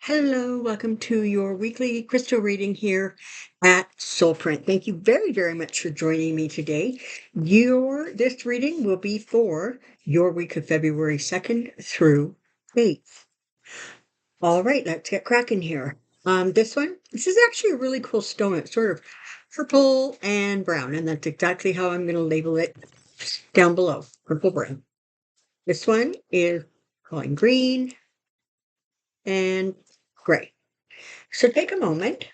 Hello, welcome to your weekly crystal reading here at Soulprint. Thank you very, very much for joining me today. This reading will be for your week of February 2nd through 8th. All right, let's get cracking here. This is actually a really cool stone. It's sort of purple and brown, and that's exactly how I'm going to label it down below, purple brown. This one is calling green and gray. So take a moment.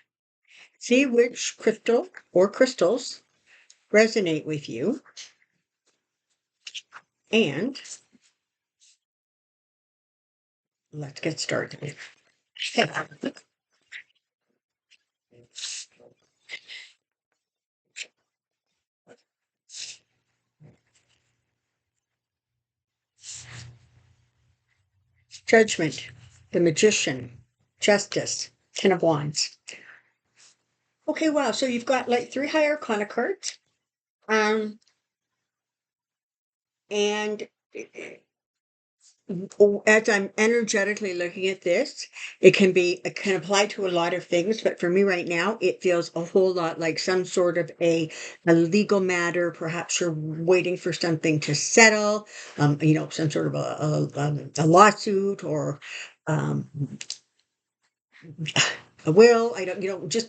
See which crystal or crystals resonate with you, and let's get started. Okay. Judgment, the Magician, Justice, Ten of Wands. Okay, wow. So you've got like three higher arcana cards, and as I'm energetically looking at this, it can apply to a lot of things, but for me right now, it feels a whole lot like some sort of a legal matter. Perhaps you're waiting for something to settle, some sort of a lawsuit or um, a will. I don't,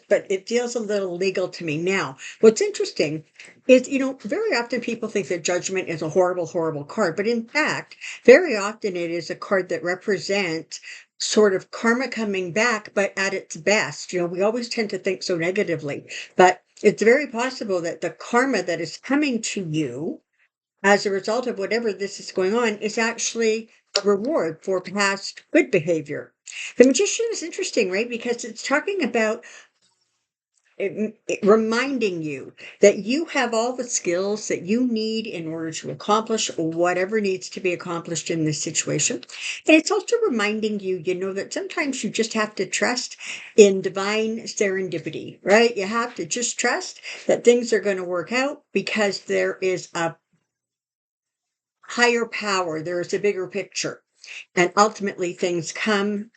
but it feels a little legal to me. Now, what's interesting is, very often people think that judgment is a horrible, horrible card, but in fact, very often it is a card that represents sort of karma coming back, but at its best. We always tend to think so negatively, but it's very possible that the karma that is coming to you as a result of whatever this is going on is actually a reward for past good behavior. The Magician is interesting, right? Because it's talking about reminding you that you have all the skills that you need in order to accomplish whatever needs to be accomplished in this situation. And it's also reminding you, that sometimes you just have to trust in divine serendipity, right? You have to just trust that things are going to work out because there is a higher power, there is a bigger picture, and ultimately things come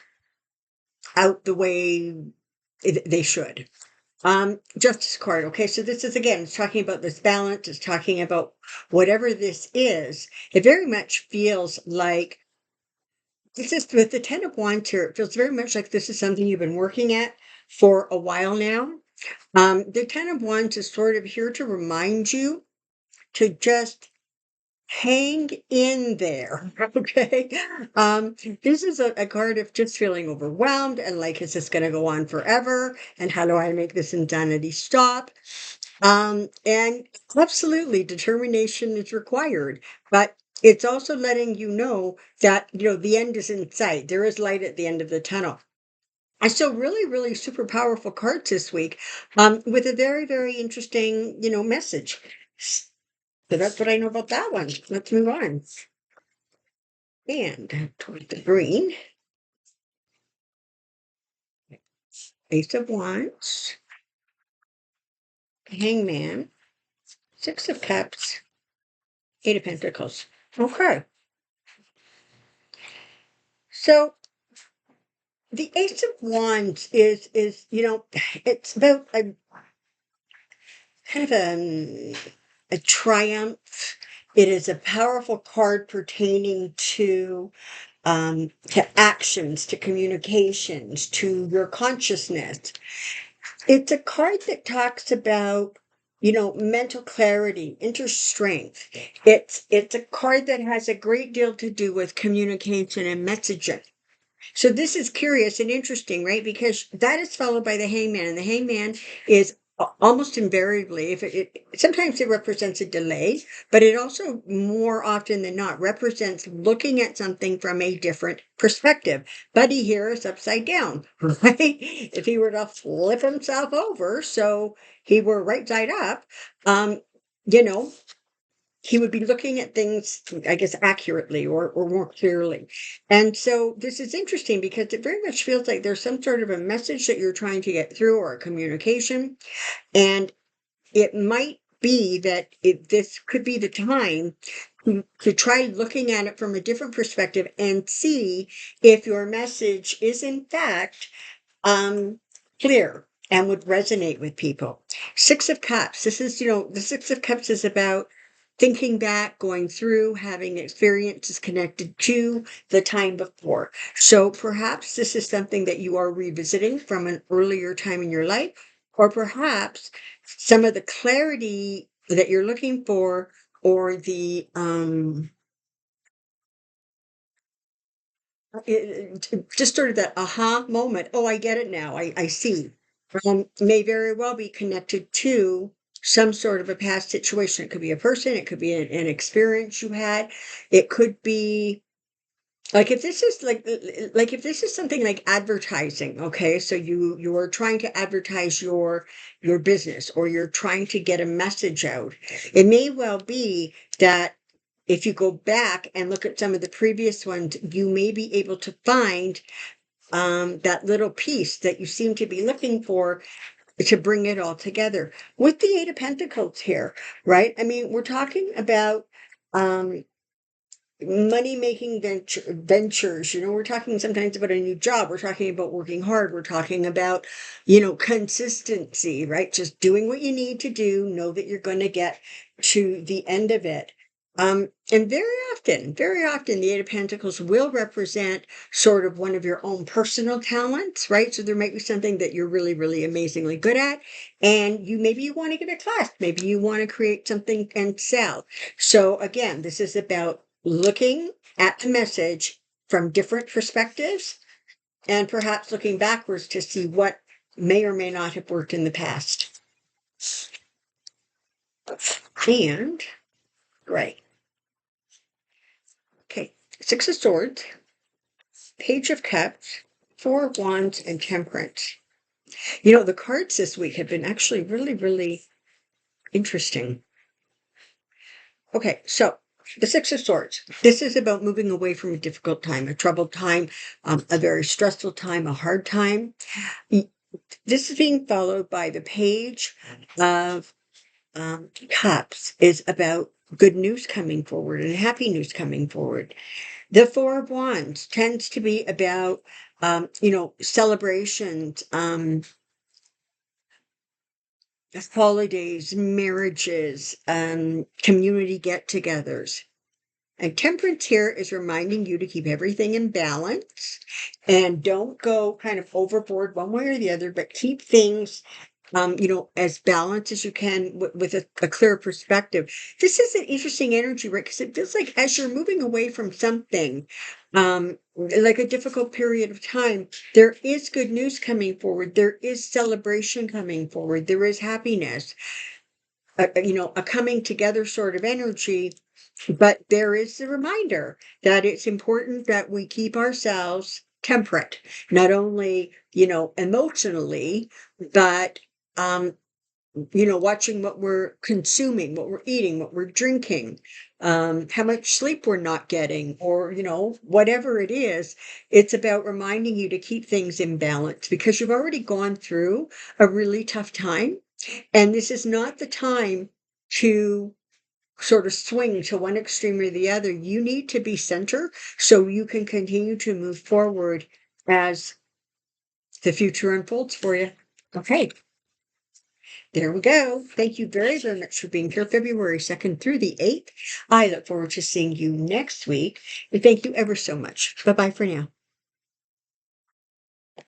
out the way they should. Justice card. Okay, so this is again, it's talking about this balance, it's talking about whatever this is. It very much feels like this is with the Ten of Wands here, it feels very much like this is something you've been working at for a while now. The Ten of Wands is sort of here to remind you to just hang in there. Okay. This is a card of just feeling overwhelmed and like, is this going to go on forever? And how do I make this insanity stop? And absolutely determination is required, but it's also letting you know that, the end is in sight. There is light at the end of the tunnel. And so really, really super powerful cards this week, with a very, very interesting, message. So that's what I know about that one. Let's move on. And toward the green, Ace of Wands, Hangman, Six of Cups, Eight of Pentacles. Okay. So the Ace of Wands is it's about a kind of a triumph. It is a powerful card pertaining to actions, to communications, to your consciousness. It's a card that talks about, mental clarity, inner strength. It's a card that has a great deal to do with communication and messaging. So this is curious and interesting, right? Because that is followed by the hangman, and the hangman is almost invariably, if sometimes it represents a delay, but it also more often than not represents looking at something from a different perspective. Buddy here is upside down, right? If he were to flip himself over, so he were right side up, you know, he would be looking at things, I guess, accurately or more clearly. And so this is interesting because it very much feels like there's some sort of a message that you're trying to get through or a communication. And it might be that this could be the time to try looking at it from a different perspective and see if your message is in fact um, clear and would resonate with people. Six of Cups. This is, the Six of Cups is about thinking back, going through, having experiences connected to the time before. So perhaps this is something that you are revisiting from an earlier time in your life, or perhaps some of the clarity that you're looking for, or the just sort of that aha moment. Oh, I get it now. I see. May very well be connected to some sort of a past situation. It could be a person, it could be an experience you had. It could be like if this is like if this is something like advertising, okay? So you are trying to advertise your business, or you're trying to get a message out. It may well be that if you go back and look at some of the previous ones, you may be able to find that little piece that you seem to be looking for to bring it all together. With the Eight of Pentacles here, right? I mean, we're talking about um, money making ventures. We're talking sometimes about a new job. We're talking about working hard. We're talking about, consistency, right? Just doing what you need to do, know that you're going to get to the end of it. And very often, the Eight of Pentacles will represent sort of one of your own personal talents, right? So there might be something that you're really, really amazingly good at, and maybe you want to give a class, maybe you want to create something and sell. So again, this is about looking at the message from different perspectives, and perhaps looking backwards to see what may or may not have worked in the past. And right. Okay. Six of Swords, Page of Cups, Four of Wands, and Temperance. The cards this week have been actually really, really interesting. Okay, so the Six of Swords. This is about moving away from a difficult time, a troubled time, a very stressful time, a hard time. This is being followed by the Page of Cups, is about good news coming forward and happy news coming forward. The Four of Wands tends to be about, celebrations, holidays, marriages, community get-togethers. And Temperance here is reminding you to keep everything in balance and don't go kind of overboard one way or the other, but keep things as balanced as you can with a clear perspective. This is an interesting energy, right? Because it feels like as you're moving away from something, like a difficult period of time, there is good news coming forward. There is celebration coming forward. There is happiness, a coming together sort of energy. But there is a reminder that it's important that we keep ourselves temperate, not only, emotionally, but, watching what we're consuming, what we're eating, what we're drinking, how much sleep we're not getting, or, whatever it is. It's about reminding you to keep things in balance because you've already gone through a really tough time. And this is not the time to sort of swing to one extreme or the other. You need to be center so you can continue to move forward as the future unfolds for you. Okay, there we go. Thank you very, very much for being here February 2nd through the 8th. I look forward to seeing you next week. And thank you ever so much. Bye-bye for now.